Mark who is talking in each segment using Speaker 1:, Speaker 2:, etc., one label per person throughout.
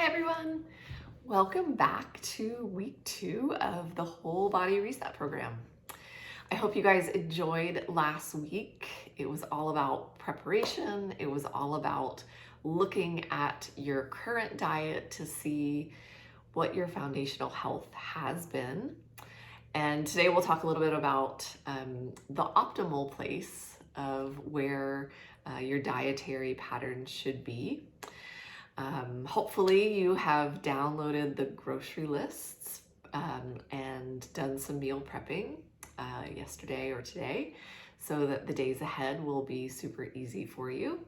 Speaker 1: everyone. Welcome back to week 2 of the Whole Body Reset program. I hope you guys enjoyed last week. It was all about preparation. It was all about looking at your current diet to see what your foundational health has been. And today we'll talk a little bit about the optimal place of where your dietary pattern should be. Hopefully you have downloaded the grocery lists and done some meal prepping yesterday or today so that the days ahead will be super easy for you.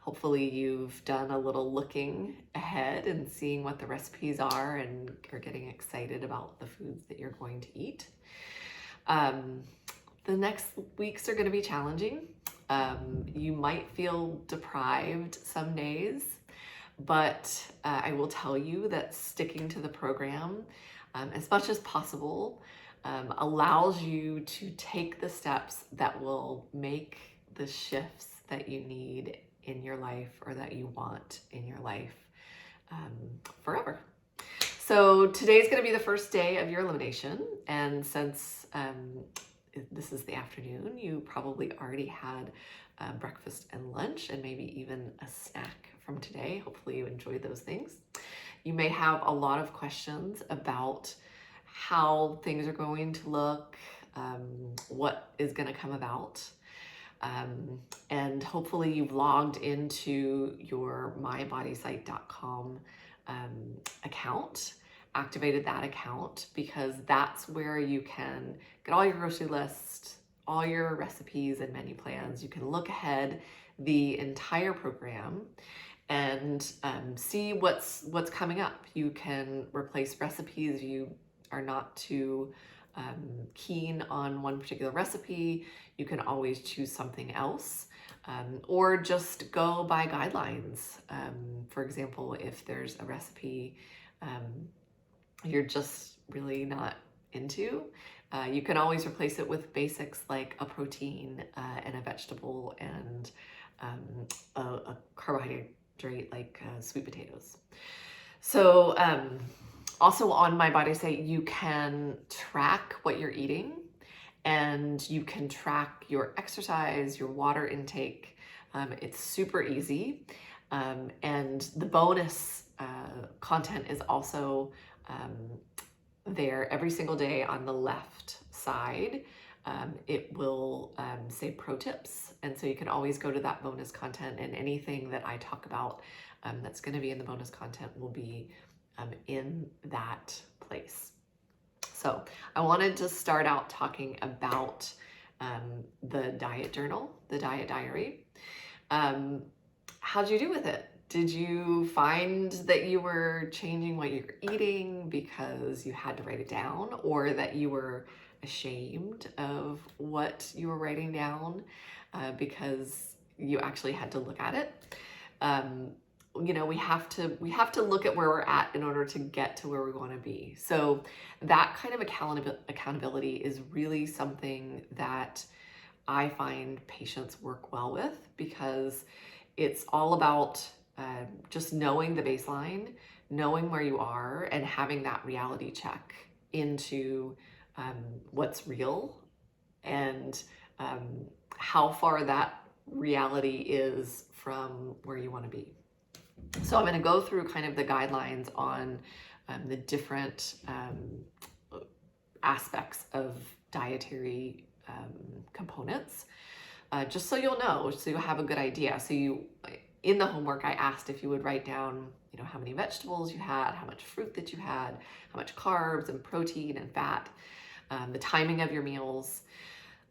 Speaker 1: Hopefully you've done a little looking ahead and seeing what the recipes are and are getting excited about the foods that you're going to eat. The next weeks are going to be challenging. You might feel deprived some days, but I will tell you that sticking to the program as much as possible allows you to take the steps that will make the shifts that you need in your life or that you want in your life forever. So today's going to be the first day of your elimination, and since this is the afternoon, you probably already had breakfast and lunch and maybe even a snack from today. Hopefully you enjoyed those things. You may have a lot of questions about how things are going to look, what is going to come about. And hopefully you've logged into your mybodysite.com account, activated that account, because that's where you can get all your grocery list, all your recipes and menu plans. You can look ahead the entire program and see what's coming up. You can replace recipes if you are not too keen on one particular recipe. You can always choose something else, or just go by guidelines. For example, if there's a recipe you're just really not into, you can always replace it with basics like a protein and a vegetable and a carbohydrate like sweet potatoes. So also on my body site, you can track what you're eating, and you can track your exercise, your water intake. It's super easy. And the bonus content is also there every single day on the left side. It will say pro tips. And so you can always go to that bonus content, and anything that I talk about that's going to be in the bonus content will be in that place. So I wanted to start out talking about the diet journal, the diet diary. How'd you do with it? Did you find that you were changing what you're eating because you had to write it down, or that you were ashamed of what you were writing down because you actually had to look at it? We have to look at where we're at in order to get to where we want to be. So that kind of accountability is really something that I find patients work well with, because it's all about just knowing the baseline, knowing where you are, and having that reality check into what's real and how far that reality is from where you want to be. So I'm going to go through kind of the guidelines on the different aspects of dietary components, just so you'll know, so you'll have a good idea. So in the homework, I asked if you would write down, how many vegetables you had, how much fruit that you had, how much carbs and protein and fat, the timing of your meals.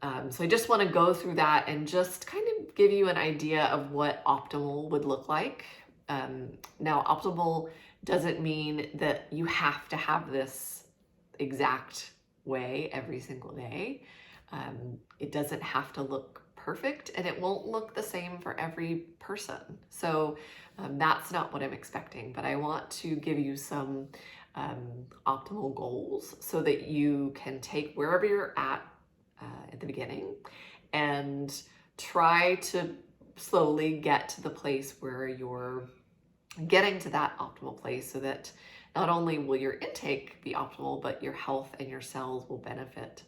Speaker 1: So I just want to go through that and just kind of give you an idea of what optimal would look like. Now, optimal doesn't mean that you have to have this exact way every single day. It doesn't have to look perfect, and it won't look the same for every person. So that's not what I'm expecting, but I want to give you some optimal goals so that you can take wherever you're at the beginning and try to slowly get to the place where you're getting to that optimal place so that not only will your intake be optimal, but your health and your cells will benefit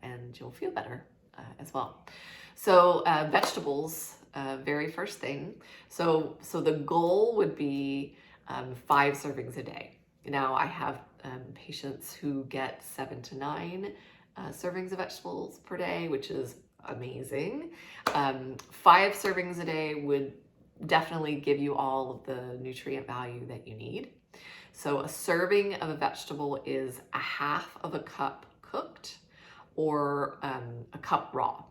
Speaker 1: and you'll feel better as well. So vegetables, very first thing. So the goal would be 5 servings a day. Now I have patients who get 7 to 9 servings of vegetables per day, which is amazing. 5 servings a day would definitely give you all of the nutrient value that you need. So a serving of a vegetable is a half of a cup cooked or a cup raw.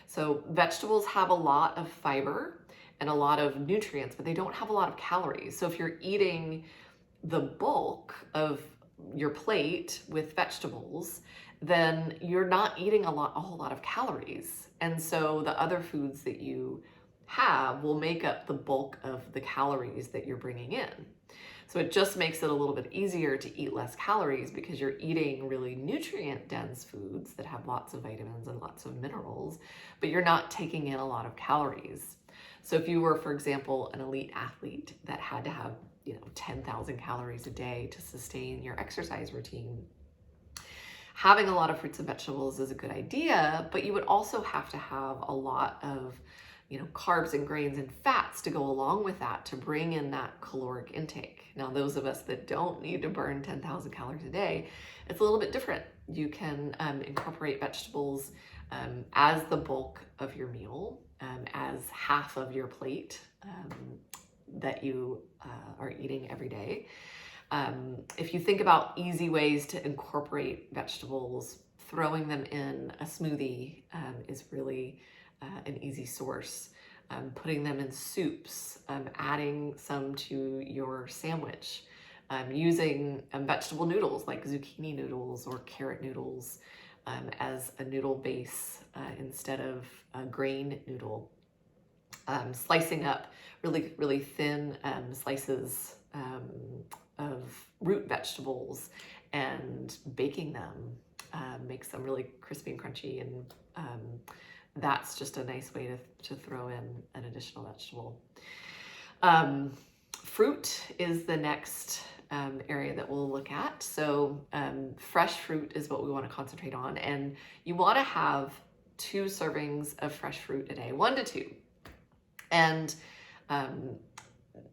Speaker 1: So vegetables have a lot of fiber and a lot of nutrients, but they don't have a lot of calories. So if you're eating the bulk of your plate with vegetables, then you're not eating a whole lot of calories. And so the other foods that you have will make up the bulk of the calories that you're bringing in. So it just makes it a little bit easier to eat less calories because you're eating really nutrient dense foods that have lots of vitamins and lots of minerals, but you're not taking in a lot of calories. So if you were, for example, an elite athlete that had to have 10,000 calories a day to sustain your exercise routine, having a lot of fruits and vegetables is a good idea, but you would also have to have a lot of carbs and grains and fats to go along with that to bring in that caloric intake. Now, those of us that don't need to burn 10,000 calories a day, it's a little bit different. You can incorporate vegetables as the bulk of your meal, as half of your plate that you are eating every day. If you think about easy ways to incorporate vegetables, throwing them in a smoothie is really an easy source. Putting them in soups, adding some to your sandwich, using vegetable noodles like zucchini noodles or carrot noodles as a noodle base instead of a grain noodle. Slicing up really, really thin slices of root vegetables and baking them makes them really crispy and crunchy, and that's just a nice way to throw in an additional vegetable. Fruit is the next area that we'll look at. So fresh fruit is what we want to concentrate on, and you want to have 2 servings of fresh fruit a day, 1 to 2. And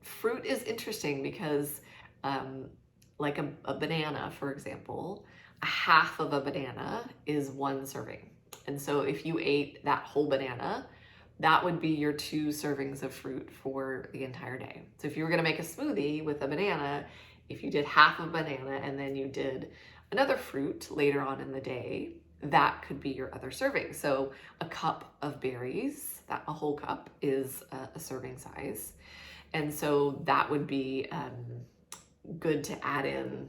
Speaker 1: fruit is interesting because like a banana, for example, a half of a banana is 1 serving. And so if you ate that whole banana, that would be your 2 servings of fruit for the entire day. So if you were going to make a smoothie with a banana, if you did half a banana and then you did another fruit later on in the day, that could be your other serving. So a cup of berries, a whole cup is a serving size. And so that would be good to add in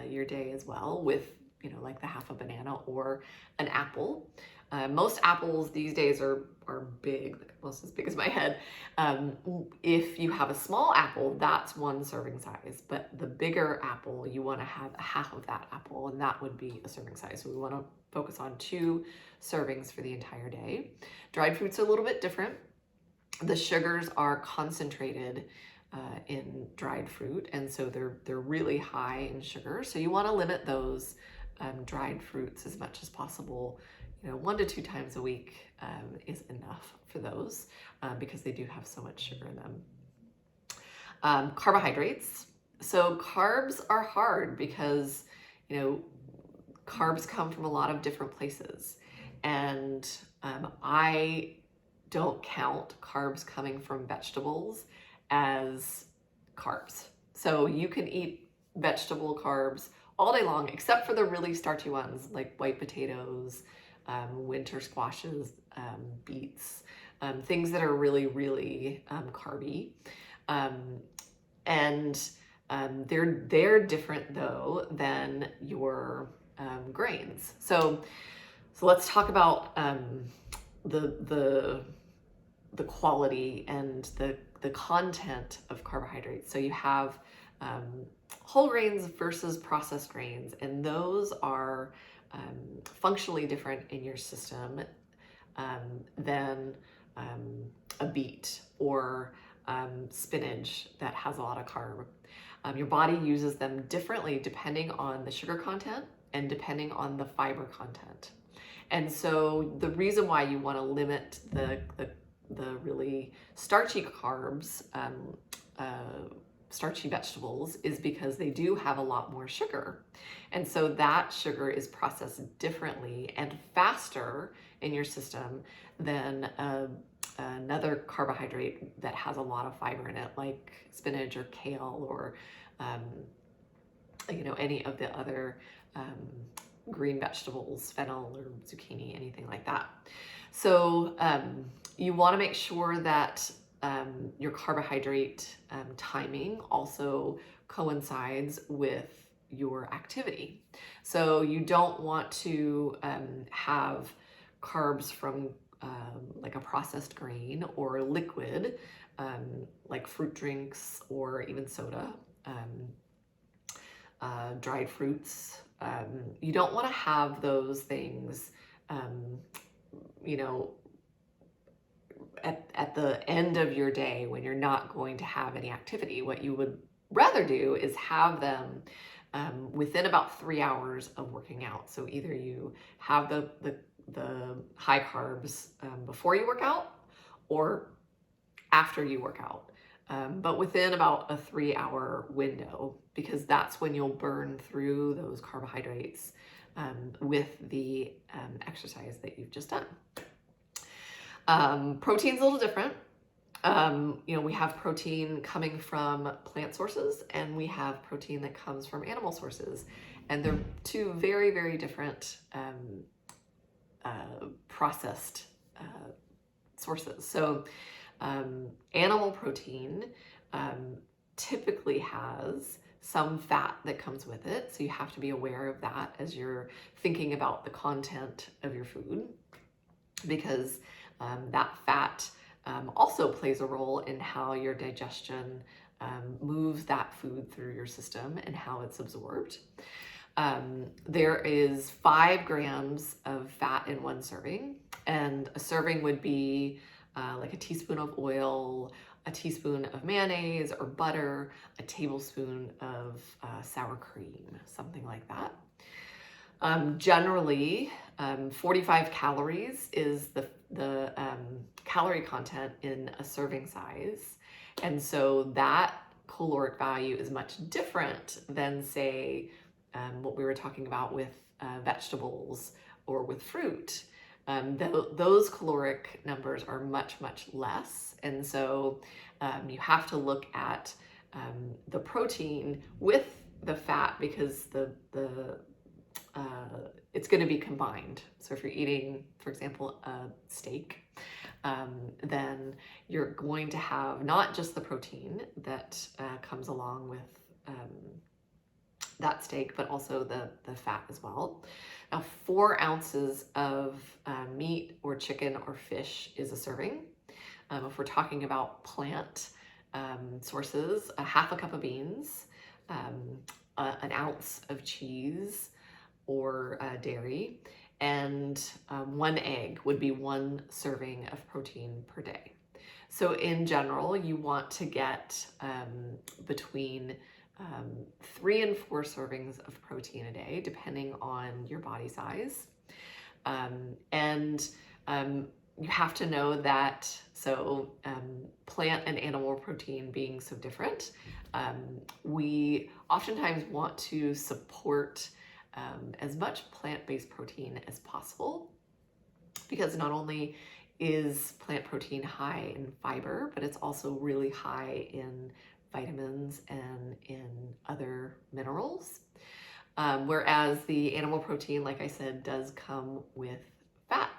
Speaker 1: your day as well with, like the half a banana or an apple. Most apples these days are big, almost as big as my head. If you have a small apple, that's 1 serving size, but the bigger apple, you want to have a half of that apple, and that would be a serving size. So we want to focus on 2 servings for the entire day. Dried fruits are a little bit different. The sugars are concentrated in dried fruit, and so they're really high in sugar. So you want to limit those dried fruits as much as possible. 1 to 2 times a week is enough for those because they do have so much sugar in them. Carbohydrates. So carbs are hard because, carbs come from a lot of different places. And I don't count carbs coming from vegetables as carbs. So you can eat vegetable carbs all day long, except for the really starchy ones like white potatoes, winter squashes, beets, things that are really, really carby. And they're different though than your grains. So let's talk about the quality and the content of carbohydrates. So you have whole grains versus processed grains, and those are functionally different in your system than a beet or spinach that has a lot of carb. Your body uses them differently depending on the sugar content and depending on the fiber content. And so the reason why you want to limit the really starchy carbs, starchy vegetables, is because they do have a lot more sugar. And so that sugar is processed differently and faster in your system than another carbohydrate that has a lot of fiber in it, like spinach or kale or any of the other green vegetables, fennel or zucchini, anything like that. So you want to make sure that your carbohydrate timing also coincides with your activity. So you don't want to have carbs from like a processed grain or liquid, like fruit drinks or even soda, dried fruits. You don't want to have those things, at the end of your day when you're not going to have any activity. What you would rather do is have them within about 3 hours of working out. So either you have the high carbs before you work out or after you work out, but within about a 3-hour window, because that's when you'll burn through those carbohydrates with the exercise that you've just done. Protein's a little different. We have protein coming from plant sources and we have protein that comes from animal sources. And they're two very, very different processed sources. So animal protein typically has some fat that comes with it. So you have to be aware of that as you're thinking about the content of your food, because that fat also plays a role in how your digestion moves that food through your system and how it's absorbed. There is 5 grams of fat in one serving, and a serving would be like a teaspoon of oil, a teaspoon of mayonnaise or butter, a tablespoon of sour cream, something like that. Generally, 45 calories is the calorie content in a serving size. And so that caloric value is much different than, say, what we were talking about with vegetables or with fruit. Those caloric numbers are much, much less. And so you have to look at the protein with the fat, because it's going to be combined. So if you're eating, for example, a steak, then you're going to have not just the protein that comes along with that steak, but also the fat as well. Now, 4 ounces of meat or chicken or fish is a serving. If we're talking about plant sources, a half a cup of beans, an ounce of cheese or dairy, and 1 egg would be 1 serving of protein per day. So in general, you want to get between 3 and 4 servings of protein a day, depending on your body size. You have to know that, plant and animal protein being so different, we oftentimes want to support as much plant-based protein as possible, because not only is plant protein high in fiber, but it's also really high in vitamins and in other minerals. Whereas the animal protein, like I said, does come with fat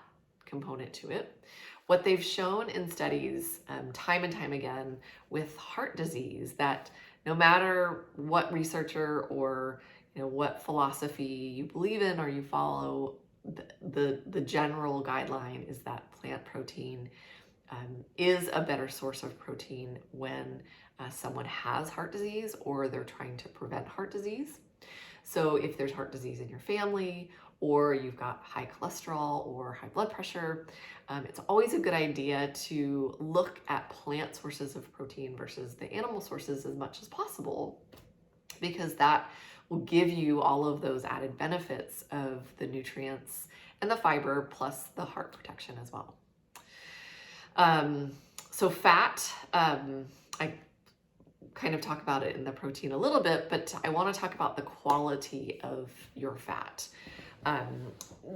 Speaker 1: component to it. What they've shown in studies time and time again with heart disease, that no matter what researcher or what philosophy you believe in or you follow, the general guideline is that plant protein is a better source of protein when someone has heart disease or they're trying to prevent heart disease. So if there's heart disease in your family, or you've got high cholesterol or high blood pressure, it's always a good idea to look at plant sources of protein versus the animal sources as much as possible, because that will give you all of those added benefits of the nutrients and the fiber, plus the heart protection as well. So fat, I kind of talk about it in the protein a little bit, but I want to talk about the quality of your fat.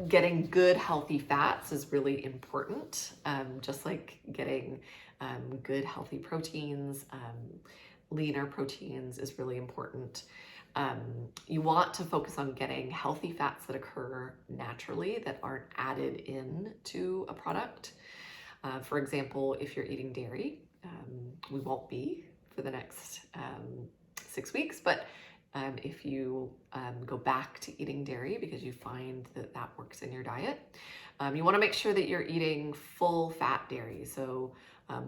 Speaker 1: Getting good, healthy fats is really important, just like getting good, healthy proteins. Leaner proteins is really important. You want to focus on getting healthy fats that occur naturally, that aren't added in to a product. For example, if you're eating dairy, we won't be for the next 6 weeks, but if you go back to eating dairy because you find that that works in your diet, you want to make sure that you're eating full fat dairy, so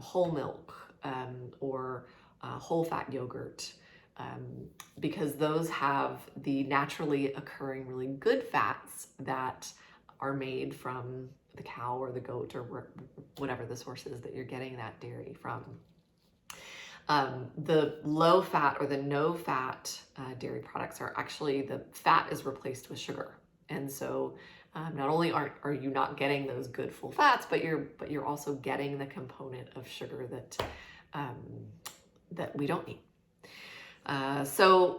Speaker 1: whole milk or whole fat yogurt, because those have the naturally occurring really good fats that are made from the cow or the goat or whatever the source is that you're getting that dairy from. The low fat or the no fat dairy products are actually, the fat is replaced with sugar. And so not only are you not getting those good full fats, but you're also getting the component of sugar that we don't need. So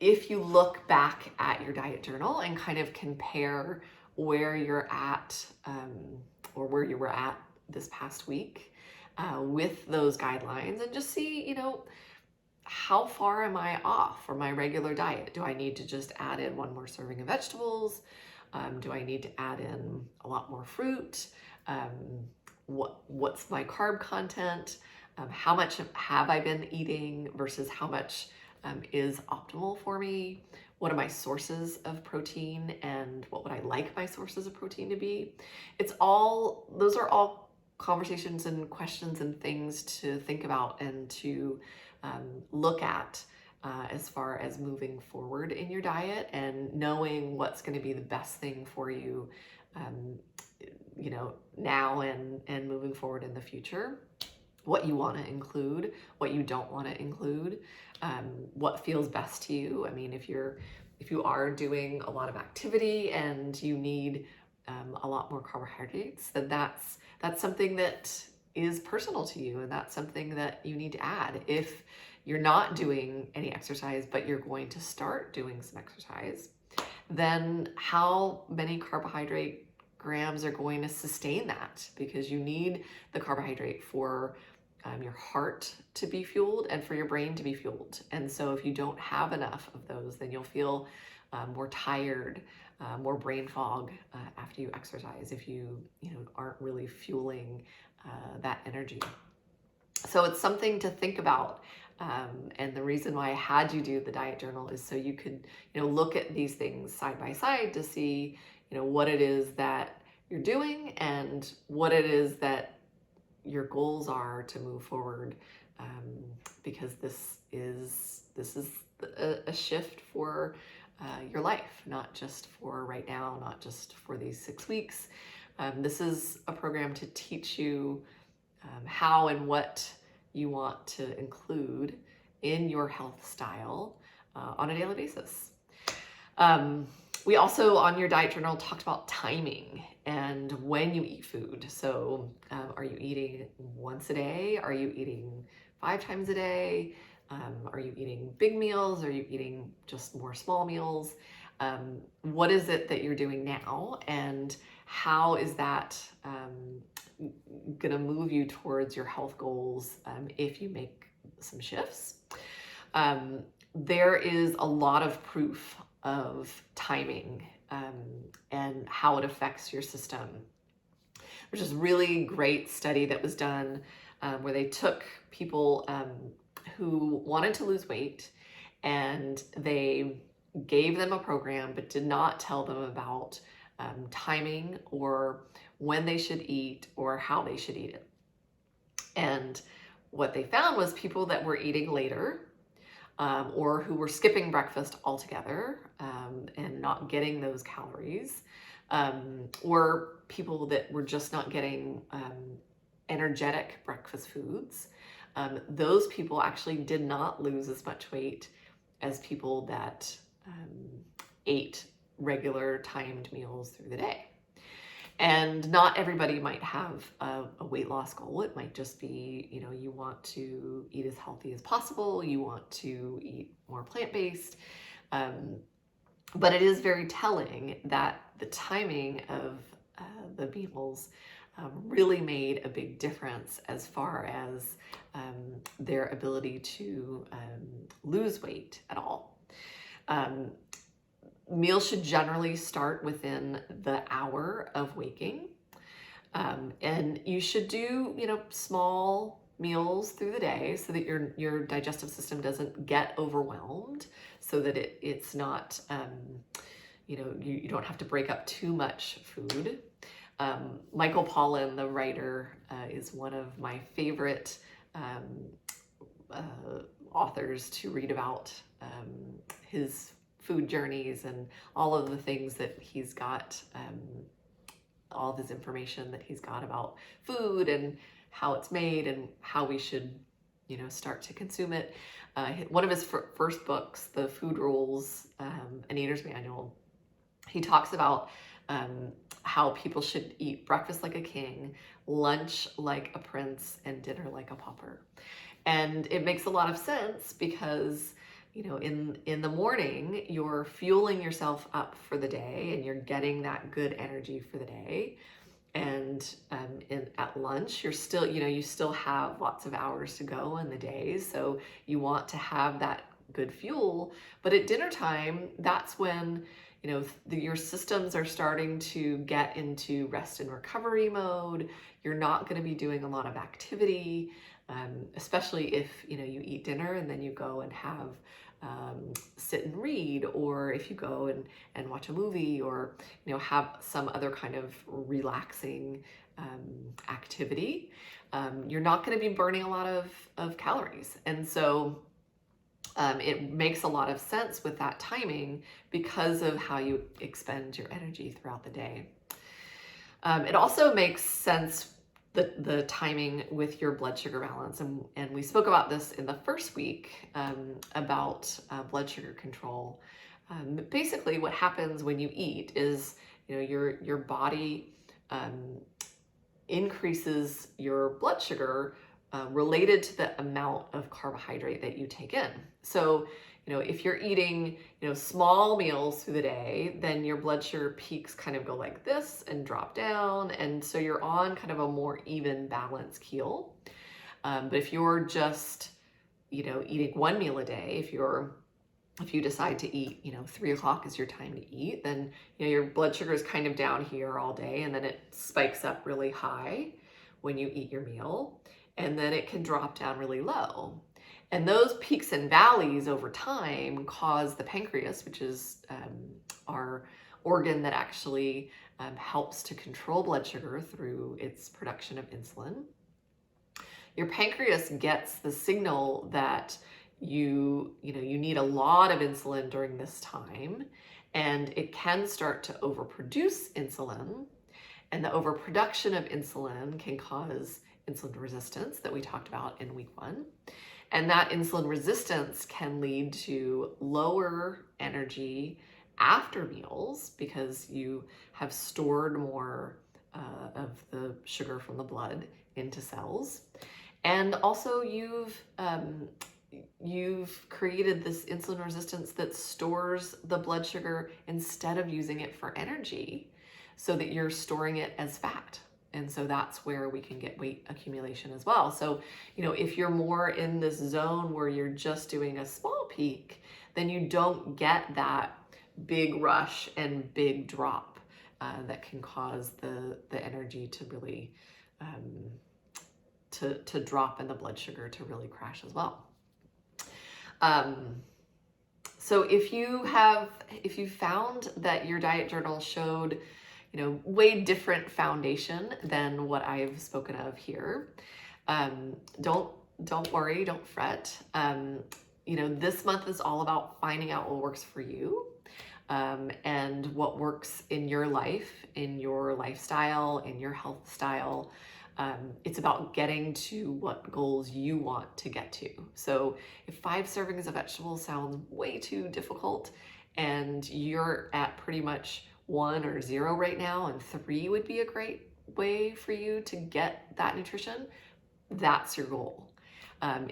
Speaker 1: if you look back at your diet journal and kind of compare where you're at or where you were at this past week with those guidelines, and just see, how far am I off from my regular diet? Do I need to just add in one more serving of vegetables? Do I need to add in a lot more fruit? What's my carb content? How much have I been eating versus how much is optimal for me? What are my sources of protein, and what would I like my sources of protein to be? Those are all conversations and questions and things to think about and to look at as far as moving forward in your diet and knowing what's going to be the best thing for you, now and moving forward in the future. What you want to include, what you don't want to include, what feels best to you. I mean, if you are doing a lot of activity and you need a lot more carbohydrates, then that's something that is personal to you, and that's something that you need to add. If you're not doing any exercise, but you're going to start doing some exercise, then how many carbohydrate grams are going to sustain that? Because you need the carbohydrate for your heart to be fueled and for your brain to be fueled. And so if you don't have enough of those, then you'll feel more tired, more brain fog after you exercise if you aren't really fueling that energy. So it's something to think about. And the reason why I had you do the diet journal is so you could look at these things side by side to see what it is that you're doing and what it is that your goals are to move forward, because this is a shift for your life, not just for right now, not just for these 6 weeks. This is a program to teach you how and what you want to include in your health style on a daily basis. We also, on your diet journal, talked about timing and when you eat food. So are you eating once a day? Are you eating 5 times a day? Are you eating big meals? Are you eating just more small meals? What is it that you're doing now? And how is that going to move you towards your health goals if you make some shifts? There is a lot of proof of timing and how it affects your system. There's this really great study that was done where they took people who wanted to lose weight, and they gave them a program but did not tell them about timing or when they should eat or how they should eat it. And what they found was people that were eating later or who were skipping breakfast altogether and not getting those calories, or people that were just not getting energetic breakfast foods. Those people actually did not lose as much weight as people that ate regular timed meals through the day. And not everybody might have a weight loss goal. It might just be, you want to eat as healthy as possible. You want to eat more plant-based. But it is very telling that the timing of the meals really made a big difference as far as their ability to lose weight at all. Meals should generally start within the hour of waking. And you should do, small meals through the day so that your digestive system doesn't get overwhelmed, so that it's not, you don't have to break up too much food. Michael Pollan, the writer, is one of my favorite authors to read about his food journeys and all of the things that he's got, all of his information that he's got about food and how it's made and how we should, start to consume it. One of his first books, The Food Rules, An Eater's Manual, he talks about how people should eat breakfast like a king, lunch like a prince, and dinner like a pauper. And it makes a lot of sense because in the morning, you're fueling yourself up for the day and you're getting that good energy for the day. And at lunch, you're still, you still have lots of hours to go in the day. So you want to have that good fuel. But at dinner time, that's when, your systems are starting to get into rest and recovery mode. You're not going to be doing a lot of activity, especially if, you eat dinner and then you go and have sit and read, or if you go and watch a movie, or have some other kind of relaxing activity, you're not going to be burning a lot of calories. And so it makes a lot of sense with that timing because of how you expend your energy throughout the day. It also makes sense the timing with your blood sugar balance. And we spoke about this in the first week about blood sugar control. Basically what happens when you eat is, your body increases your blood sugar related to the amount of carbohydrate that you take in. So, if you're eating, small meals through the day, then your blood sugar peaks kind of go like this and drop down. And so you're on kind of a more even balance keel. But if you're just, eating one meal a day, if you decide to eat, 3 o'clock is your time to eat, then, your blood sugar is kind of down here all day, and then it spikes up really high when you eat your meal, and then it can drop down really low. And those peaks and valleys over time cause the pancreas, which is our organ that actually helps to control blood sugar through its production of insulin. Your pancreas gets the signal that you need a lot of insulin during this time, and it can start to overproduce insulin. And the overproduction of insulin can cause insulin resistance that we talked about in week 1. And that insulin resistance can lead to lower energy after meals because you have stored more of the sugar from the blood into cells. And also you've created this insulin resistance that stores the blood sugar instead of using it for energy, so that you're storing it as fat. And so that's where we can get weight accumulation as well. So, if you're more in this zone where you're just doing a small peak, then you don't get that big rush and big drop that can cause the energy to really to drop and the blood sugar to really crash as well. So if you found that your diet journal showed way different foundation than what I've spoken of here, don't worry, don't fret. this month is all about finding out what works for you, and what works in your life, in your lifestyle, in your health style. It's about getting to what goals you want to get to. So if 5 servings of vegetables sounds way too difficult and you're at pretty much 1 or 0 right now, and 3 would be a great way for you to get that nutrition, that's your goal.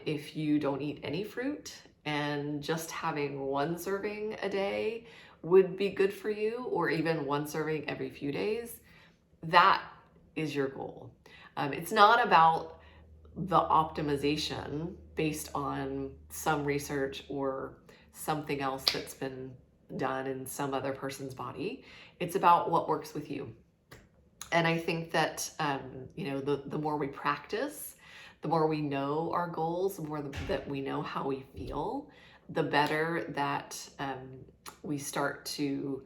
Speaker 1: If you don't eat any fruit and just having 1 serving a day would be good for you, or even 1 serving every few days, that is your goal. It's not about the optimization based on some research or something else that's been done in some other person's body. It's about what works with you. And I think that, the more we practice, the more we know our goals, the more that we know how we feel, the better that we start to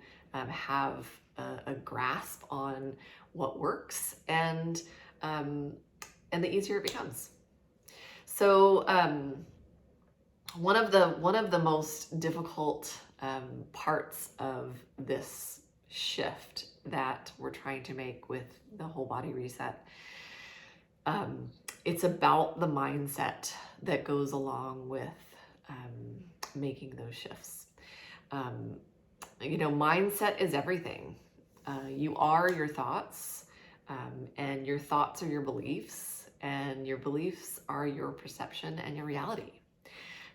Speaker 1: have a grasp on what works, and the easier it becomes. So one of the most difficult parts of this shift that we're trying to make with the whole body reset, it's about the mindset that goes along with making those shifts. Mindset is everything. You are your thoughts, and your thoughts are your beliefs, and your beliefs are your perception and your reality.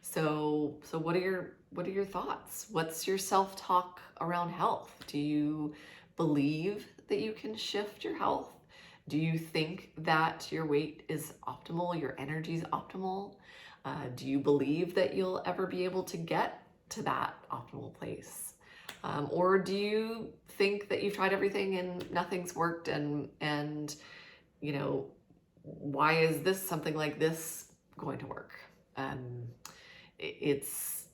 Speaker 1: So what are your thoughts? What's your self-talk around health? Do you believe that you can shift your health? Do you think that your weight is optimal, your energy is optimal? Do you believe that you'll ever be able to get to that optimal place? Or do you think that you've tried everything and nothing's worked, and why is something like this going to work? It's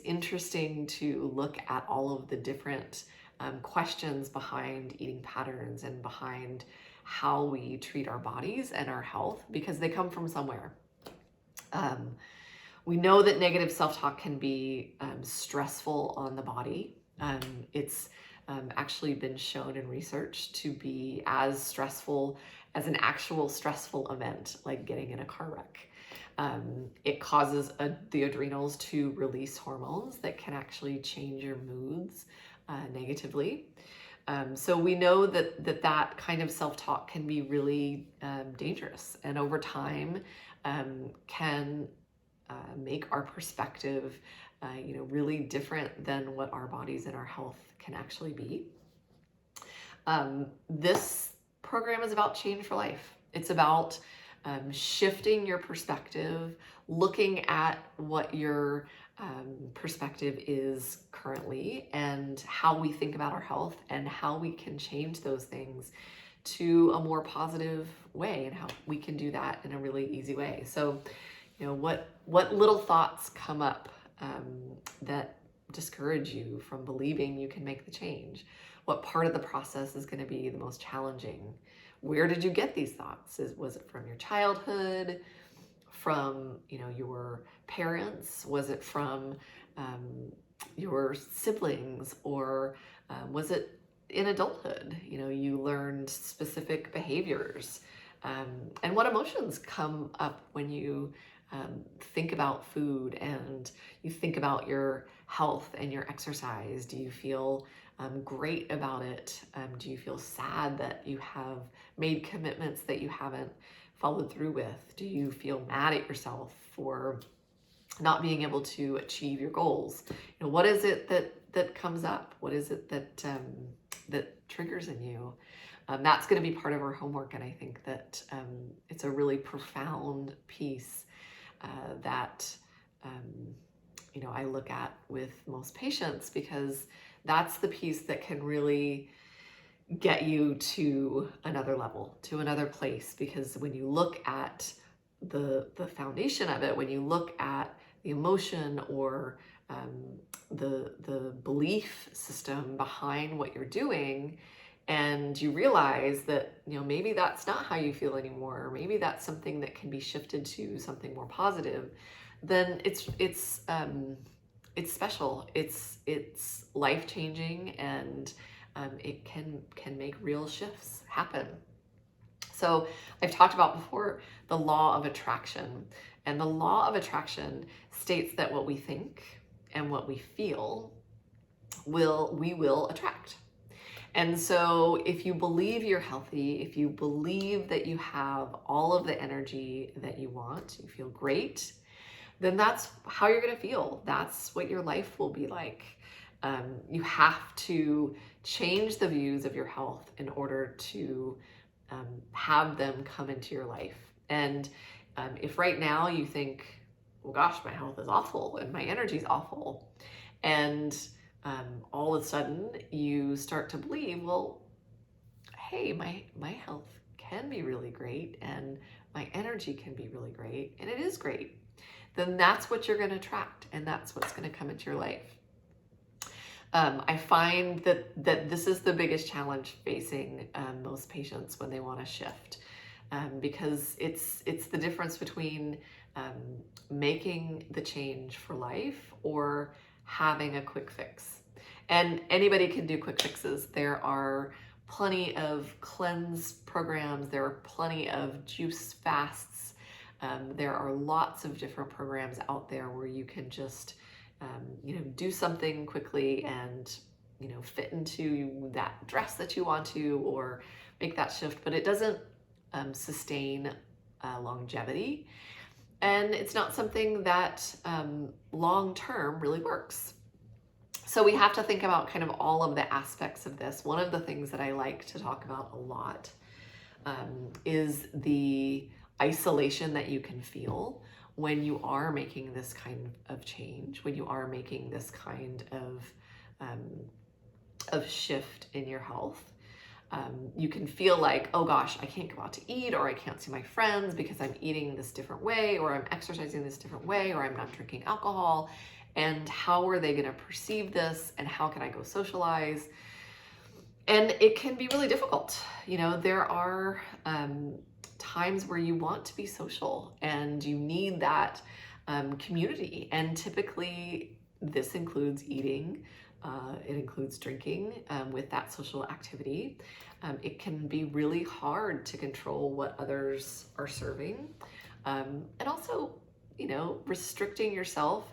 Speaker 1: interesting to look at all of the different questions behind eating patterns and behind how we treat our bodies and our health, because they come from somewhere. We know that negative self-talk can be stressful on the body. It's actually been shown in research to be as stressful as an actual stressful event, like getting in a car wreck. It causes the adrenals to release hormones that can actually change your moods negatively. So we know that kind of self-talk can be really dangerous, and over time can make our perspective really different than what our bodies and our health can actually be. This program is about change for life. It's about shifting your perspective, looking at what your perspective is currently, and how we think about our health, and how we can change those things to a more positive way, and how we can do that in a really easy way. So, what little thoughts come up that discourage you from believing you can make the change? What part of the process is going to be the most challenging? Where did you get these thoughts? Was it from your childhood? From your parents? Was it from your siblings? Or was it in adulthood? You learned specific behaviors. And what emotions come up when you think about food and you think about your health and your exercise? Do you feel great about it? Do you feel sad that you have made commitments that you haven't followed through with? Do you feel mad at yourself for not being able to achieve your goals? What is it that comes up? What is it that triggers in you? That's going to be part of our homework, and I think that it's a really profound piece that I look at with most patients, because that's the piece that can really get you to another level, to another place. Because when you look at the foundation of it, when you look at the emotion or the belief system behind what you're doing, and you realize that maybe that's not how you feel anymore, or maybe that's something that can be shifted to something more positive, then it's special. It's life-changing, and it can make real shifts happen. So I've talked about before the law of attraction, and the law of attraction states that what we think and what we feel we will attract. And so if you believe you're healthy, if you believe that you have all of the energy that you want, you feel great, then that's how you're going to feel. That's what your life will be like. You have to change the views of your health in order to have them come into your life. And if right now you think, well, gosh, my health is awful and my energy is awful, and all of a sudden you start to believe, well, hey, my health can be really great and my energy can be really great, and it is great, then that's what you're going to attract, and that's what's going to come into your life. I find that this is the biggest challenge facing most patients when they want to shift, because it's the difference between making the change for life or having a quick fix. And anybody can do quick fixes. There are plenty of cleanse programs. There are plenty of juice fasts. There are lots of different programs out there where you can just do something quickly and fit into that dress that you want to, or make that shift, but it doesn't sustain longevity, and it's not something that long term really works. So we have to think about kind of all of the aspects of this. One of the things that I like to talk about a lot is the isolation that you can feel when you are making this kind of change, when you are making this kind of shift in your health. You can feel like, oh gosh, I can't go out to eat, or I can't see my friends because I'm eating this different way, or I'm exercising this different way, or I'm not drinking alcohol. And how are they going to perceive this? And how can I go socialize? And it can be really difficult. There are times where you want to be social and you need that community. And typically this includes eating. It includes drinking with that social activity. It can be really hard to control what others are serving. And also, restricting yourself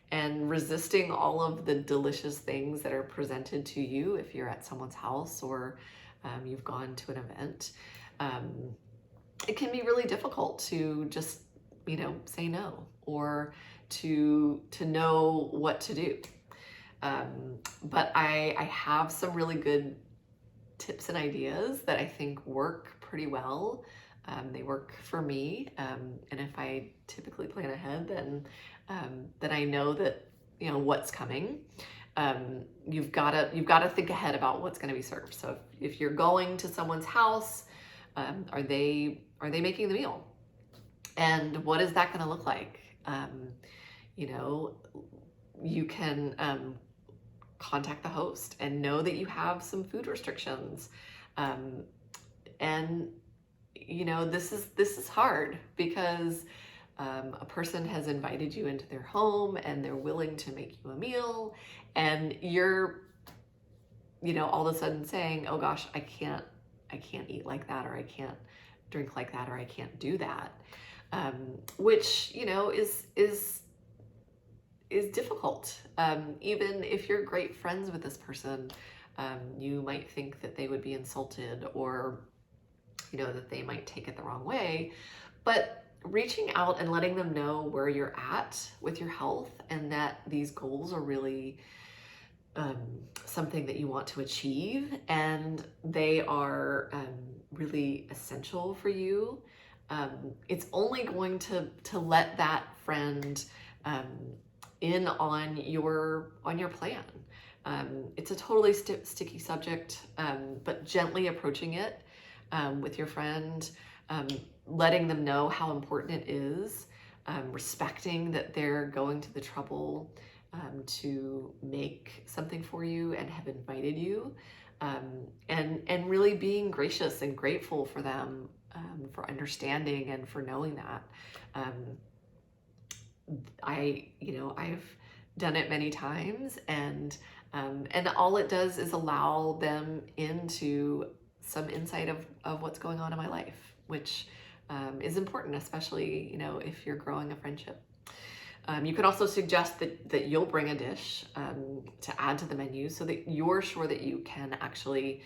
Speaker 1: and resisting all of the delicious things that are presented to you if you're at someone's house or you've gone to an event. It can be really difficult to just, say no, or to know what to do. But I have some really good tips and ideas that I think work pretty well. They work for me, and if I typically plan ahead, then I know that what's coming. You've got to think ahead about what's going to be served. So if you're going to someone's house, are they making the meal, and what is that going to look like? You can contact the host and know that you have some food restrictions, and this is hard because a person has invited you into their home and they're willing to make you a meal, and you're all of a sudden saying, oh gosh, I can't eat like that, or I can't drink like that, or I can't do that, which is difficult. Even if you're great friends with this person, you might think that they would be insulted, or that they might take it the wrong way. But reaching out and letting them know where you're at with your health, and that these goals are really something that you want to achieve, and they are really essential for you, it's only going to let that friend in on your plan. It's a totally sticky subject, but gently approaching it with your friend, letting them know how important it is, respecting that they're going to the trouble to make something for you and have invited you, and really being gracious and grateful for them, for understanding and for knowing that. I've done it many times, and all it does is allow them into some insight of what's going on in my life, which is important, especially, if you're growing a friendship. You can also suggest that you'll bring a dish to add to the menu so that you're sure that you can actually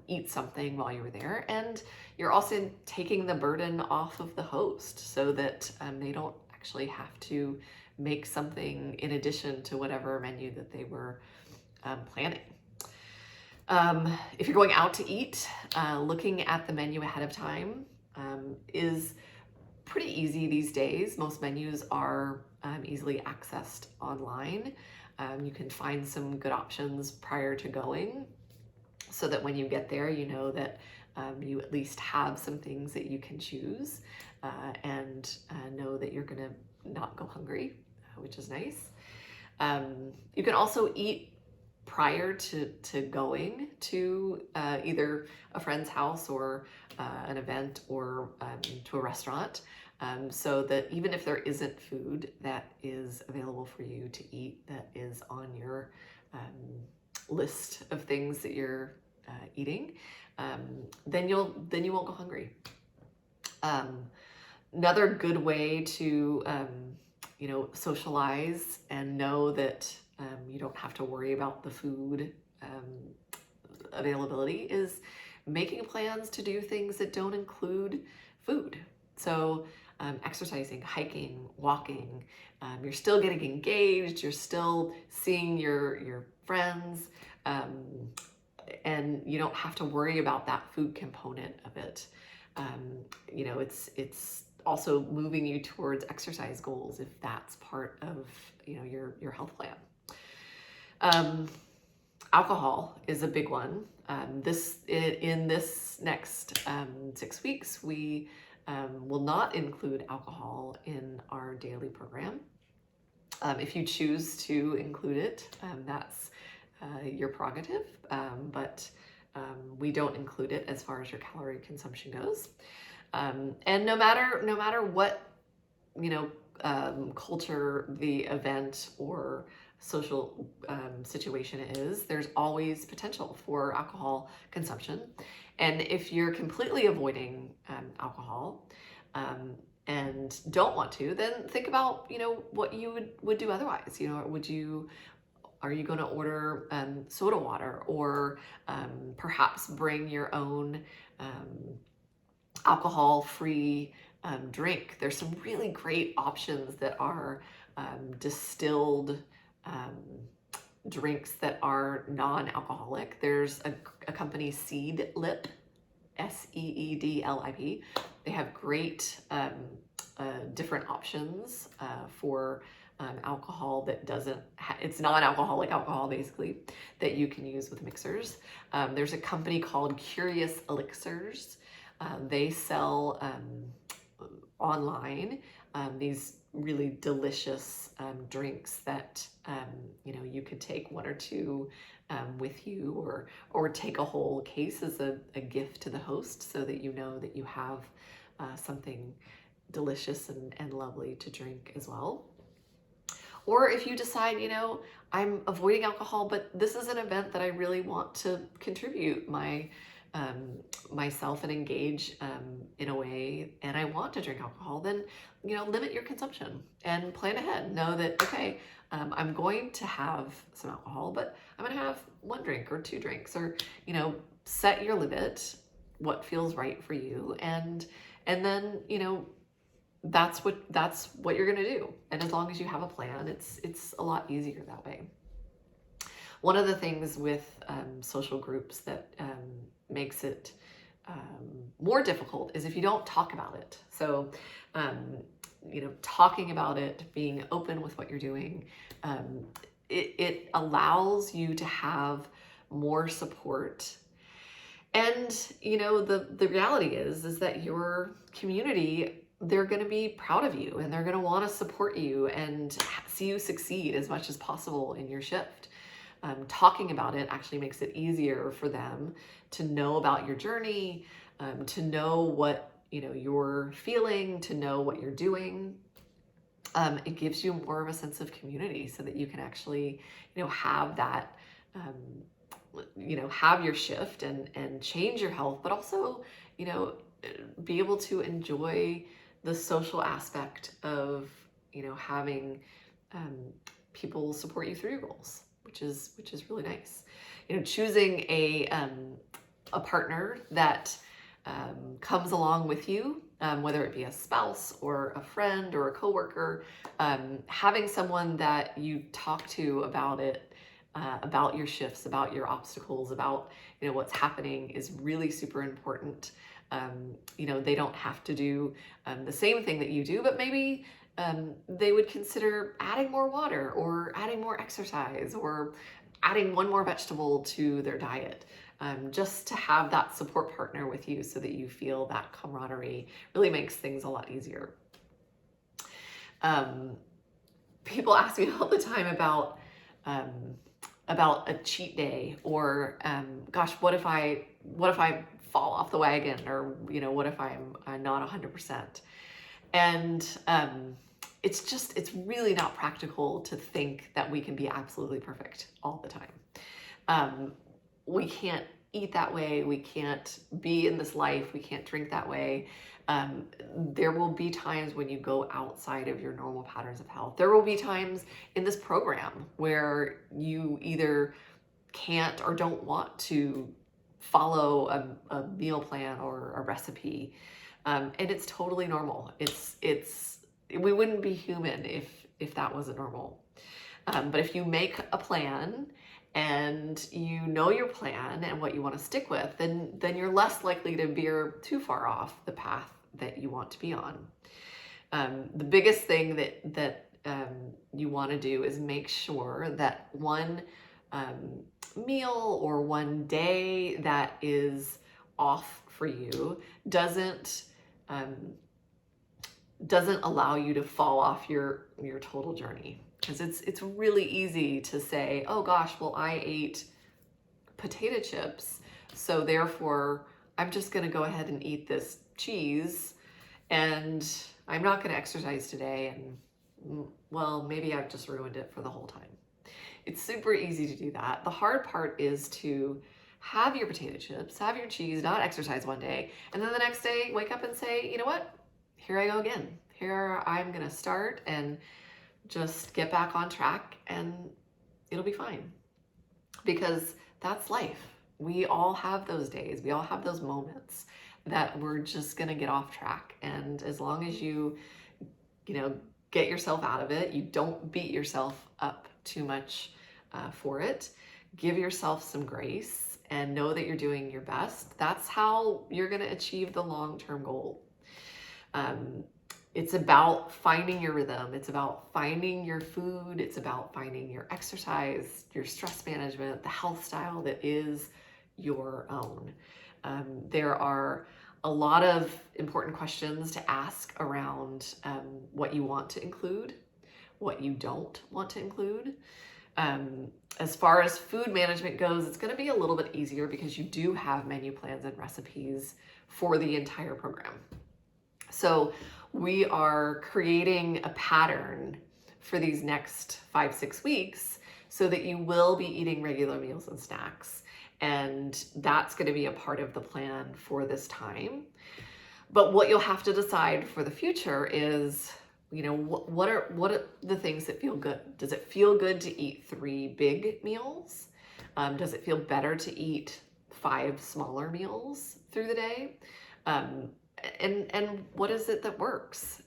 Speaker 1: eat something while you're there. And you're also taking the burden off of the host so that they don't actually have to make something in addition to whatever menu that they were planning. If you're going out to eat, looking at the menu ahead of time is pretty easy these days. Most menus are easily accessed online. You can find some good options prior to going so that when you get there, you know that you at least have some things that you can choose and know that you're gonna not go hungry, which is nice. You can also eat prior to going to either a friend's house or an event or to a restaurant, so that even if there isn't food that is available for you to eat that is on your list of things that you're eating, then you won't go hungry. Another good way to socialize and know that you don't have to worry about the food availability is making plans to do things that don't include food. So exercising, hiking, walking, you're still getting engaged, you're still seeing your friends, and you don't have to worry about that food component of it. It's also moving you towards exercise goals if that's part of your health plan. Alcohol is a big one. In this next 6 weeks, we will not include alcohol in our daily program. If you choose to include it, that's your prerogative, but we don't include it as far as your calorie consumption goes. And no matter what culture the event or social situation is, there's always potential for alcohol consumption. And if you're completely avoiding alcohol and don't want to, then think about what you would do otherwise. Are you going to order soda water, or perhaps bring your own alcohol-free drink? There's some really great options that are distilled drinks that are non-alcoholic. There's a company, Seedlip, Seedlip. They have great different options for alcohol that it's non-alcoholic alcohol, basically, that you can use with mixers. There's a company called Curious Elixirs. They sell online these really delicious drinks that you could take one or two with you, or take a whole case as a gift to the host, so that you know that you have something delicious and lovely to drink as well. Or if you decide, I'm avoiding alcohol, but this is an event that I really want to contribute myself and engage in a way, and I want to drink alcohol, then limit your consumption and plan ahead. Know that, okay, I'm going to have some alcohol, but I'm going to have 1 drink or 2 drinks, or set your limit, what feels right for you, and then that's what you're going to do. And as long as you have a plan, it's a lot easier that way. One of the things with social groups that makes it more difficult is if you don't talk about it. So, talking about it, being open with what you're doing, it allows you to have more support. And, the reality is that your community, they're going to be proud of you, and they're going to want to support you and see you succeed as much as possible in your shift. Talking about it actually makes it easier for them to know about your journey, to know what you're feeling, to know what you're doing. It gives you more of a sense of community so that you can actually, have that, have your shift and change your health, but also, be able to enjoy the social aspect of, having people support you through your goals, which is really nice. Choosing a partner that comes along with you, whether it be a spouse or a friend or a coworker, having someone that you talk to about it, about your shifts, about your obstacles, about what's happening is really super important. They don't have to do the same thing that you do, but maybe they would consider adding more water or adding more exercise or adding one more vegetable to their diet. Just to have that support partner with you so that you feel that camaraderie really makes things a lot easier. People ask me all the time about a cheat day, or gosh, what if I fall off the wagon, or what if I'm not 100%? And it's really not practical to think that we can be absolutely perfect all the time. We can't eat that way. We can't be in this life. We can't drink that way. There will be times when you go outside of your normal patterns of health. There will be times in this program where you either can't or don't want to follow a meal plan or a recipe. And it's totally normal. We wouldn't be human if that wasn't normal. But if you make a plan and you know your plan and what you want to stick with, then you're less likely to veer too far off the path that you want to be on. The biggest thing that you want to do is make sure that one meal or one day that is off for you doesn't allow you to fall off your total journey. Because it's really easy to say, oh gosh, well, I ate potato chips, so therefore I'm just going to go ahead and eat this cheese, and I'm not going to exercise today, and well, maybe I've just ruined it for the whole time. It's super easy to do that. The hard part is to have your potato chips, have your cheese, not exercise one day, and then the next day wake up and say, you know what? Here I go again. Here I'm going to start and just get back on track, and it'll be fine. Because that's life. We all have those days. We all have those moments that we're just going to get off track. And as long as you get yourself out of it, you don't beat yourself up too much for it, give yourself some grace and know that you're doing your best. That's how you're going to achieve the long-term goal. It's about finding your rhythm. It's about finding your food. It's about finding your exercise, your stress management, the health style that is your own. There are a lot of important questions to ask around what you want to include, what you don't want to include. As far as food management goes, it's going to be a little bit easier because you do have menu plans and recipes for the entire program. So we are creating a pattern for these next 5-6 weeks so that you will be eating regular meals and snacks. And that's going to be a part of the plan for this time. But what you'll have to decide for the future is, what are the things that feel good? Does it feel good to eat 3 big meals? Does it feel better to eat 5 smaller meals through the day? And what is it that works?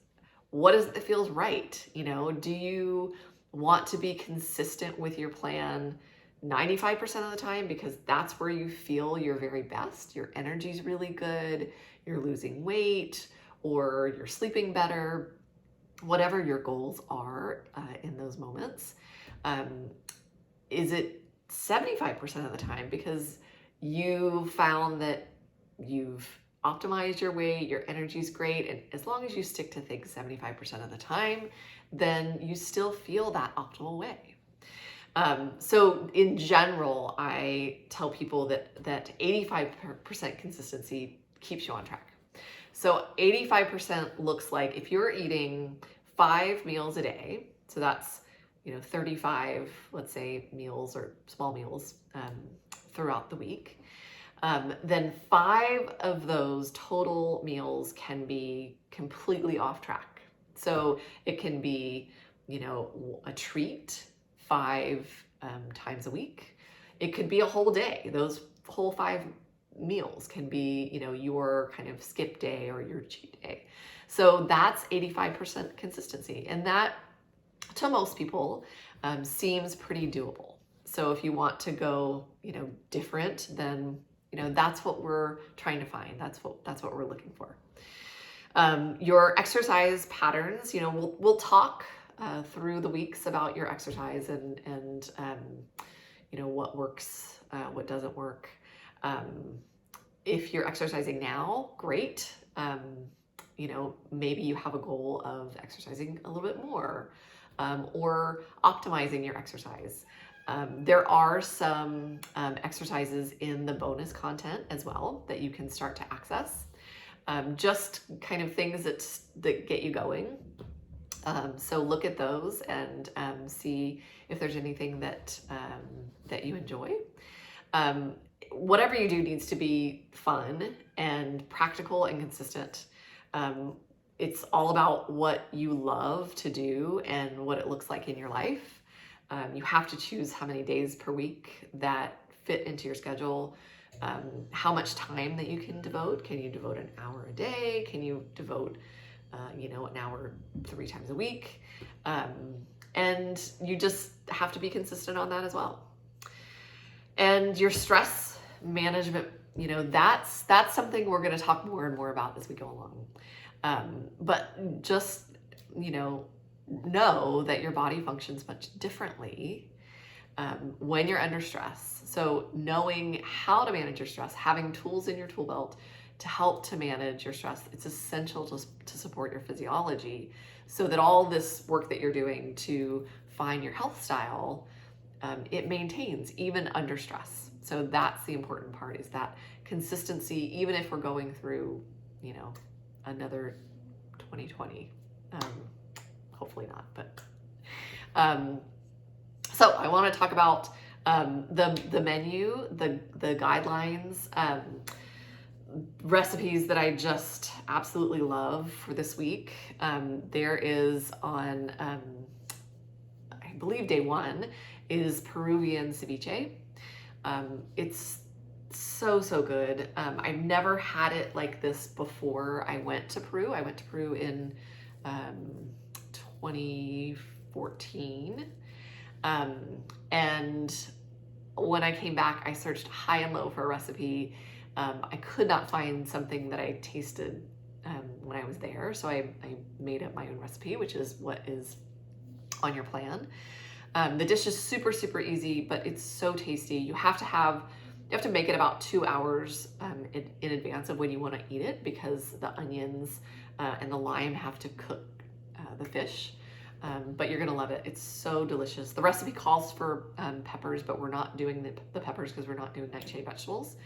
Speaker 1: What is it that feels right? Do you want to be consistent with your plan 95% of the time because that's where you feel your very best? Your energy's really good, you're losing weight, or you're sleeping better, whatever your goals are in those moments. Is it 75% of the time because you found that you've optimize your weight, your energy's great, and as long as you stick to things 75% of the time, then you still feel that optimal way. So in general, I tell people that 85% consistency keeps you on track. So 85% looks like if you're eating 5 meals a day. So that's, 35, let's say, meals or small meals throughout the week. Then 5 of those total meals can be completely off track. So it can be, a treat 5 times a week. It could be a whole day. Those whole 5 meals can be, your kind of skip day or your cheat day. So that's 85% consistency. And that, to most people, seems pretty doable. So if you want to go, different, then, that's what we're trying to find. That's what we're looking for. Your exercise patterns, we'll talk through the weeks about your exercise and what works, what doesn't work. If you're exercising now, great. Maybe you have a goal of exercising a little bit more, or optimizing your exercise. There are some exercises in the bonus content as well that you can start to access. Just kind of things that get you going. So look at those and see if there's anything that you enjoy. Whatever you do needs to be fun and practical and consistent. It's all about what you love to do and what it looks like in your life. You have to choose how many days per week that fit into your schedule, how much time that you can devote. Can you devote an hour a day? Can you devote, an hour 3 times a week? And you just have to be consistent on that as well. And your stress management, that's something we're going to talk more and more about as we go along. But just, know that your body functions much differently when you're under stress. So knowing how to manage your stress, having tools in your tool belt to help to manage your stress, it's essential to support your physiology so that all this work that you're doing to find your health style, it maintains even under stress. So that's the important part, is that consistency, even if we're going through, another 2020. Hopefully not, but so I want to talk about the menu, the guidelines, recipes that I just absolutely love for this week. There is on, I believe day 1 is Peruvian Ceviche. It's so good. I've never had it like this before I went to Peru. I went to Peru in 2014. And when I came back, I searched high and low for a recipe. I could not find something that I tasted when I was there. So I made up my own recipe, which is what is on your plan. The dish is super, super easy, but it's so tasty. You have to make it about 2 hours in advance of when you want to eat it, because the onions and the lime have to cook the fish. But you're going to love it. It's so delicious. The recipe calls for peppers, but we're not doing the peppers because we're not doing nightshade vegetables.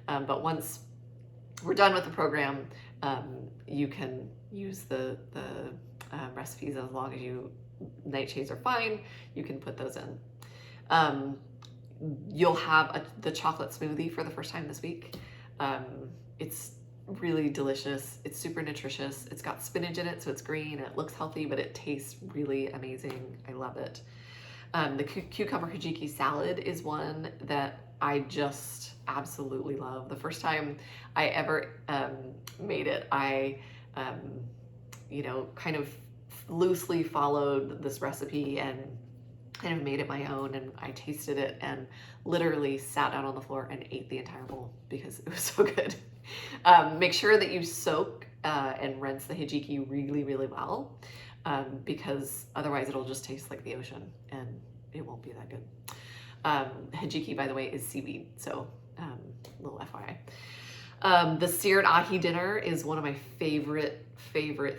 Speaker 1: But once we're done with the program, you can use the recipes as long as nightshades are fine. You can put those in. You'll have the chocolate smoothie for the first time this week. It's really delicious. It's super nutritious. It's got spinach in it, so it's green and it looks healthy, but it tastes really amazing. I love it. The cucumber hijiki salad is one that I just absolutely love. The first time I ever made it, I kind of loosely followed this recipe and kind of made it my own, and I tasted it and literally sat down on the floor and ate the entire bowl because it was so good. Make sure that you soak and rinse the hijiki really, really well, because otherwise it'll just taste like the ocean and it won't be that good. Hijiki, by the way, is seaweed, so little FYI. The Seared Ahi Dinner is one of my favorite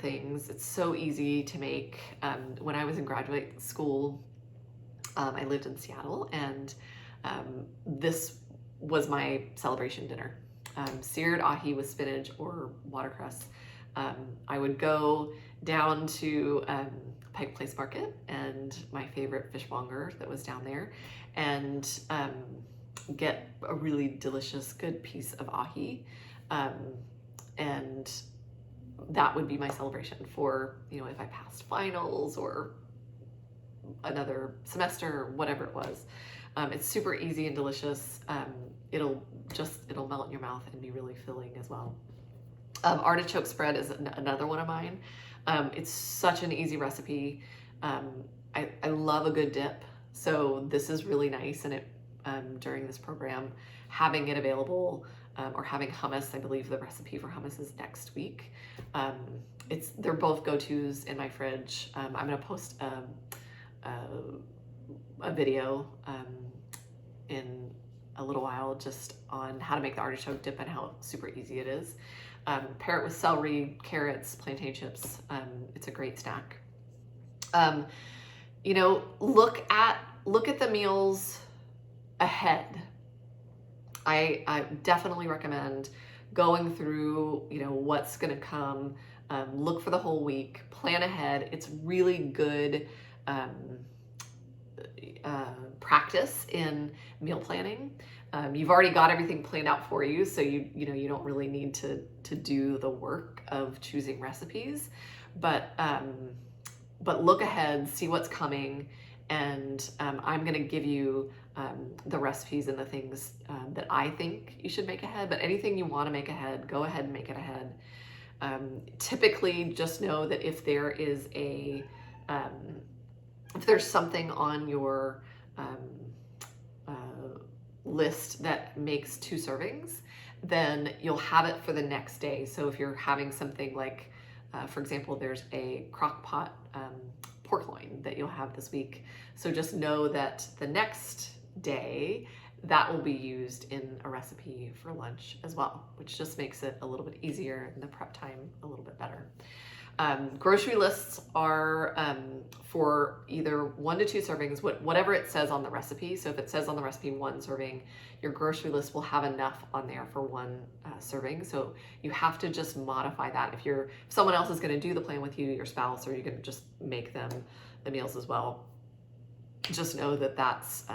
Speaker 1: things. It's so easy to make. When I was in graduate school, I lived in Seattle, and this was my celebration dinner. Seared ahi with spinach or watercress. I would go down to Pike Place Market and my favorite fishmonger that was down there, and get a really delicious, good piece of ahi. And that would be my celebration for, if I passed finals or another semester or whatever it was. It's super easy and delicious. It'll melt in your mouth and be really filling as well. Artichoke spread is another one of mine. It's such an easy recipe. I love a good dip, so this is really nice. And during this program, having it available, or having hummus, I believe the recipe for hummus is next week. They're both go-tos in my fridge. I'm gonna post a video in a little while just on how to make the artichoke dip and how super easy it is. Pair it with celery, carrots, plantain chips. It's a great snack. Look at the meals ahead. I definitely recommend going through, what's gonna come. Look for the whole week, plan ahead. It's really good practice in meal planning. You've already got everything planned out for you, so you don't really need to do the work of choosing recipes, but look ahead, see what's coming, and I'm gonna give you the recipes and the things that I think you should make ahead. But anything you want to make ahead, go ahead and make it ahead. Typically, just know that if there is if there's something on your list that makes 2 servings, then you'll have it for the next day. So if you're having something like, for example, there's a crock pot pork loin that you'll have this week. So just know that the next day that will be used in a recipe for lunch as well, which just makes it a little bit easier and the prep time a little bit better. Grocery lists are for either 1 to 2 servings, whatever it says on the recipe. So if it says on the recipe 1 serving, your grocery list will have enough on there for 1 serving. So you have to just modify that. If someone else is going to do the plan with you, your spouse, or you're going to just make them the meals as well, just know that that's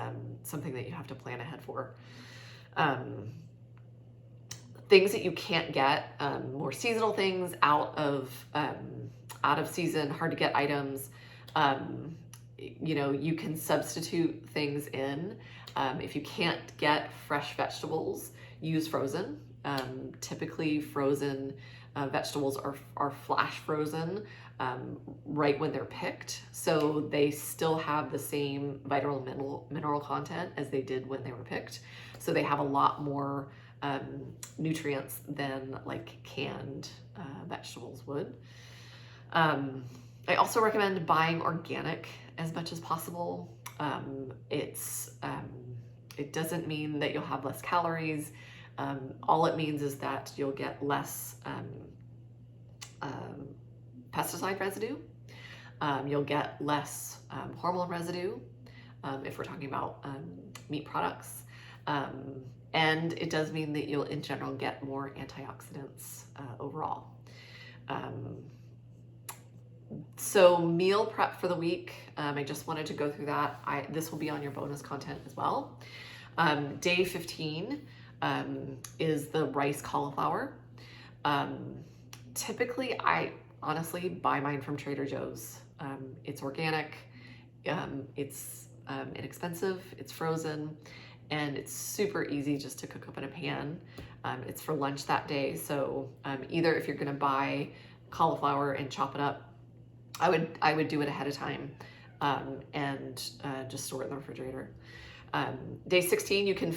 Speaker 1: something that you have to plan ahead for. Things that you can't get, more seasonal things, out of season, hard to get items. You can substitute things in. If you can't get fresh vegetables, use frozen. Typically, frozen vegetables are flash frozen right when they're picked, so they still have the same vital mineral content as they did when they were picked. So they have a lot more nutrients than like canned vegetables would. I also recommend buying organic as much as possible. It doesn't mean that you'll have less calories. All it means is that you'll get less pesticide residue. You'll get less hormone residue if we're talking about meat products. And it does mean that you'll, in general, get more antioxidants overall. So meal prep for the week, I just wanted to go through that. This will be on your bonus content as well. Day 15 is the rice cauliflower. Typically, I honestly buy mine from Trader Joe's. It's organic, it's inexpensive, it's frozen, and it's super easy just to cook up in a pan. It's for lunch that day. So either if you're gonna buy cauliflower and chop it up, I would do it ahead of time and just store it in the refrigerator. Day 16, you can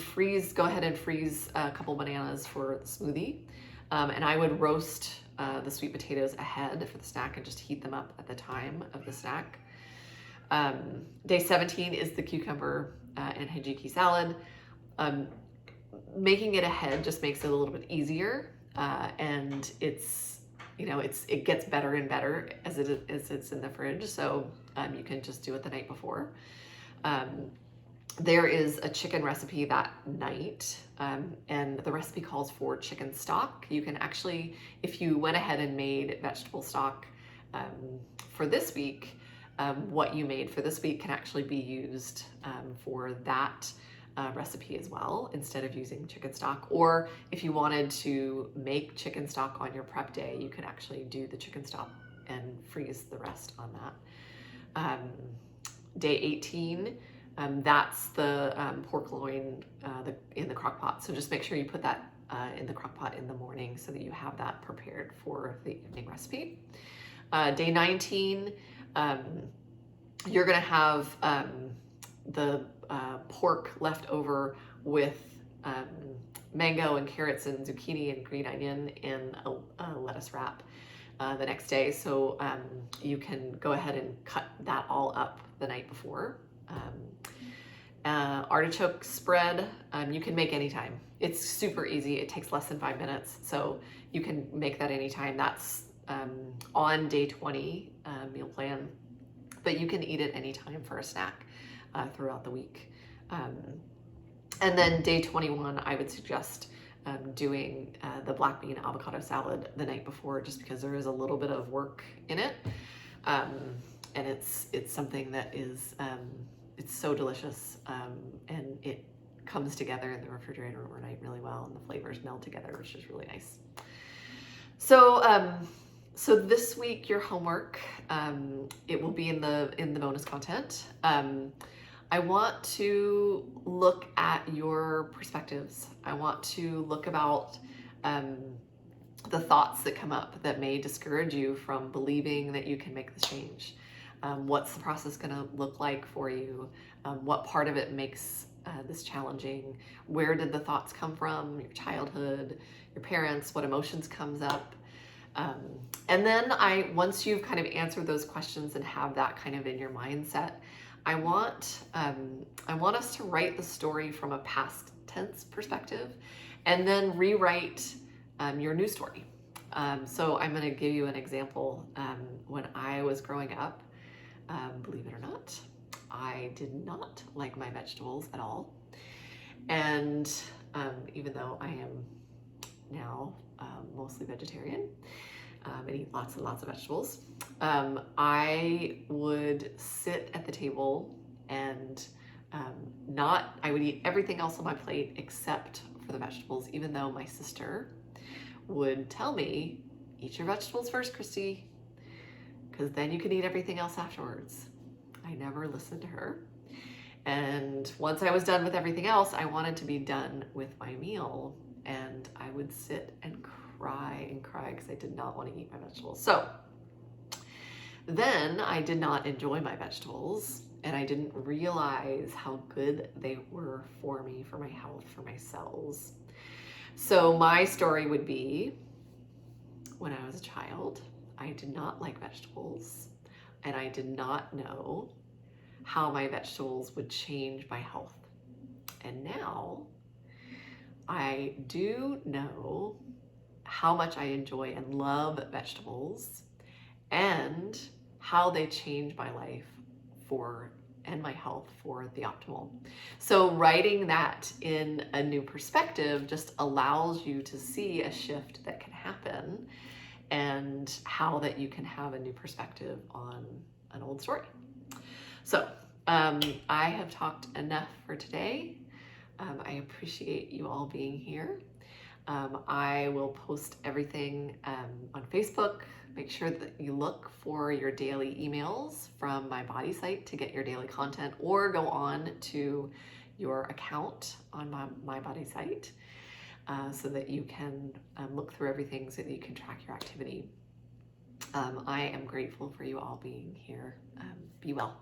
Speaker 1: go ahead and freeze a couple bananas for the smoothie. And I would roast the sweet potatoes ahead for the snack and just heat them up at the time of the snack. Day 17 is the cucumber and hijiki salad. Making it ahead just makes it a little bit easier, and it gets better and better as it's in the fridge. So you can just do it the night before. there is a chicken recipe that night, and the recipe calls for chicken stock. You can actually, if you went ahead and made vegetable stock for this week, what you made for this week can actually be used for that recipe as well, instead of using chicken stock. Or if you wanted to make chicken stock on your prep day, you can actually do the chicken stock and freeze the rest on that. Day 18, that's the pork loin in the crock pot. So just make sure you put that in the crock pot in the morning so that you have that prepared for the evening recipe. Day 19, you're gonna have the pork left over with mango and carrots and zucchini and green onion in a lettuce wrap the next day. So you can go ahead and cut that all up the night before. Artichoke spread, you can make anytime. It's super easy. It takes less than 5 minutes. So you can make that anytime. That's on day 20 meal plan, but you can eat it anytime for a snack throughout the week. And then day 21, I would suggest doing the black bean avocado salad the night before, just because there is a little bit of work in it. And it's something that is, it's so delicious, and it comes together in the refrigerator overnight really well, and the flavors meld together, which is really nice. So, so this week, your homework, it will be in the bonus content. I want to look at your perspectives. I want to look about the thoughts that come up that may discourage you from believing that you can make this change. What's the process going to look like for you? What part of it makes this challenging? Where did the thoughts come from? Your childhood, your parents, what emotions comes up? And then once you've kind of answered those questions and have that kind of in your mindset, I want us to write the story from a past tense perspective, and then rewrite your new story. So I'm going to give you an example. When I was growing up, believe it or not, I did not like my vegetables at all. And even though I am now mostly vegetarian, and eat lots and lots of vegetables, I would sit at the table and I would eat everything else on my plate except for the vegetables, even though my sister would tell me, eat your vegetables first, Kristi, because then you can eat everything else afterwards. I never listened to her. And once I was done with everything else, I wanted to be done with my meal, and I would sit and cry because I did not want to eat my vegetables. So then I did not enjoy my vegetables, and I didn't realize how good they were for me, for my health, for my cells. So my story would be, when I was a child, I did not like vegetables, and I did not know how my vegetables would change my health. And now I do know how much I enjoy and love vegetables, and how they change my life and my health for the optimal. So writing that in a new perspective just allows you to see a shift that can happen, and how that you can have a new perspective on an old story. So I have talked enough for today. I appreciate you all being here. I will post everything on Facebook. Make sure that you look for your daily emails from My Body site to get your daily content, or go on to your account on My Body site so that you can look through everything, so that you can track your activity. I am grateful for you all being here. Be well.